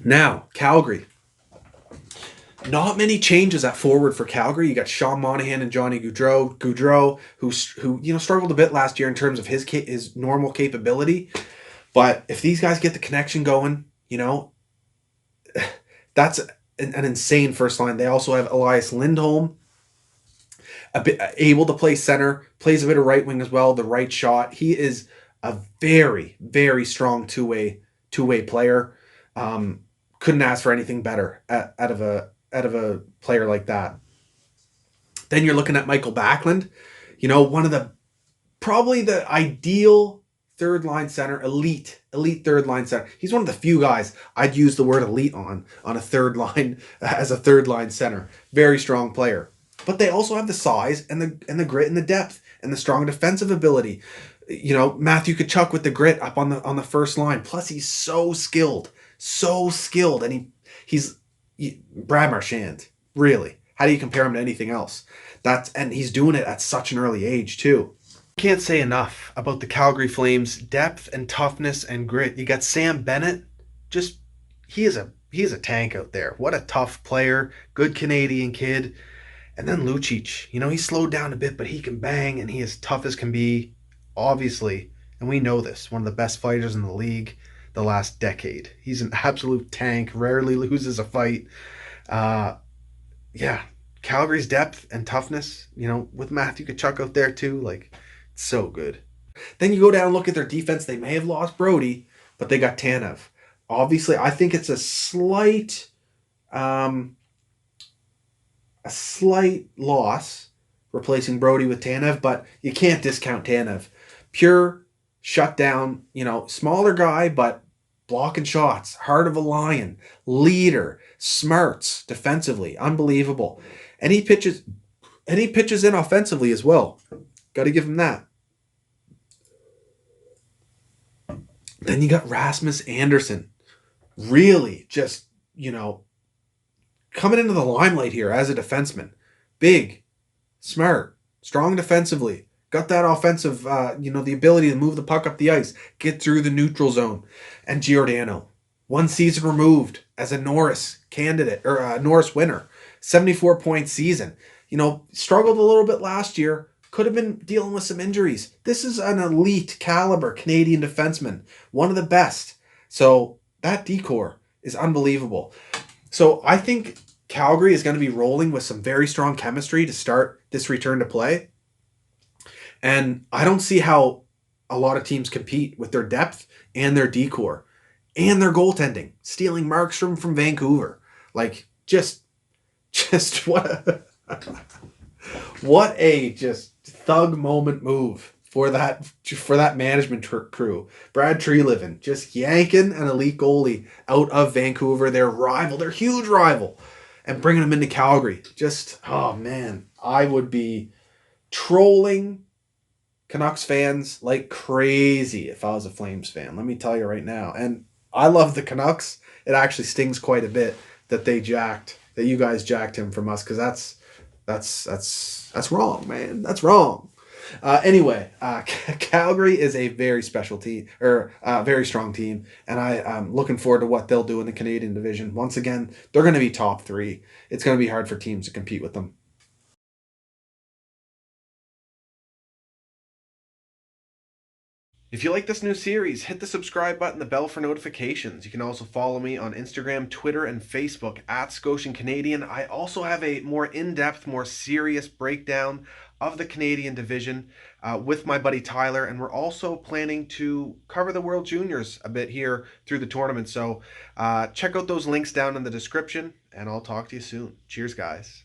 Now, Calgary. Not many changes at forward for Calgary. You got Sean Monahan and Johnny Gaudreau. Gaudreau, who struggled a bit last year in terms of his normal capability. But if these guys get the connection going, that's an insane first line. They also have Elias Lindholm, a bit able to play center, plays a bit of right wing as well. The right shot. He is a very very strong two way player. Couldn't ask for anything better out of a player like that. Then you're looking at Michael Backlund, one of the probably the ideal third line center, elite third line center. He's one of the few guys I'd use the word elite on a third line as a third line center. Very strong player. But they also have the size and the grit and the depth and the strong defensive ability. Matthew Tkachuk with the grit up on the first line. Plus he's so skilled, and he's Brad Marchand. Really, how do you compare him to anything else? And he's doing it at such an early age too. Can't say enough about the Calgary Flames' depth and toughness and grit. You got Sam Bennett, just he is a tank out there. What a tough player, good Canadian kid. And then Lucic, he's slowed down a bit, but he can bang and he is tough as can be, obviously. And we know this, one of the best fighters in the league the last decade. He's an absolute tank, rarely loses a fight. Yeah, Calgary's depth and toughness, with Matthew Tkachuk out there too, like, it's so good. Then you go down and look at their defense. They may have lost Brody, but they got Tanev. Obviously, I think it's a slight loss replacing Brody with Tanev, but you can't discount Tanev. Pure shutdown, smaller guy, but blocking shots, heart of a lion, leader, smarts defensively, unbelievable. And he pitches in offensively as well. Got to give him that. Then you got Rasmus Anderson. Really just, coming into the limelight here as a defenseman. Big, smart, strong defensively. Got that offensive, the ability to move the puck up the ice, get through the neutral zone. And Giordano, 1 season removed as a Norris candidate, or a Norris winner. 74-point season. Struggled a little bit last year. Could have been dealing with some injuries. This is an elite caliber Canadian defenseman. One of the best. So that decor is unbelievable. So I think Calgary is going to be rolling with some very strong chemistry to start this return to play. And I don't see how a lot of teams compete with their depth and their decor and their goaltending. Stealing Markstrom from Vancouver. Like, just what a just thug moment move for that management crew. Brad Treliving just yanking an elite goalie out of Vancouver, their huge rival, and bringing them into Calgary. Just, oh man, I would be trolling Canucks fans like crazy if I was a Flames fan. Let me tell you right now. And I love the Canucks. It actually stings quite a bit that you guys jacked him from us, because that's wrong, man. That's wrong. Anyway, Calgary is a very special team, or very strong team, and I'm looking forward to what they'll do in the Canadian division. Once again, they're going to be top 3. It's going to be hard for teams to compete with them. If you like this new series, hit the subscribe button, the bell for notifications. You can also follow me on Instagram, Twitter, and Facebook at Scotian Canadian. I also have a more in-depth, more serious breakdown of the Canadian division with my buddy Tyler, and we're also planning to cover the World Juniors a bit here through the tournament. So check out those links down in the description, and I'll talk to you soon. Cheers, guys.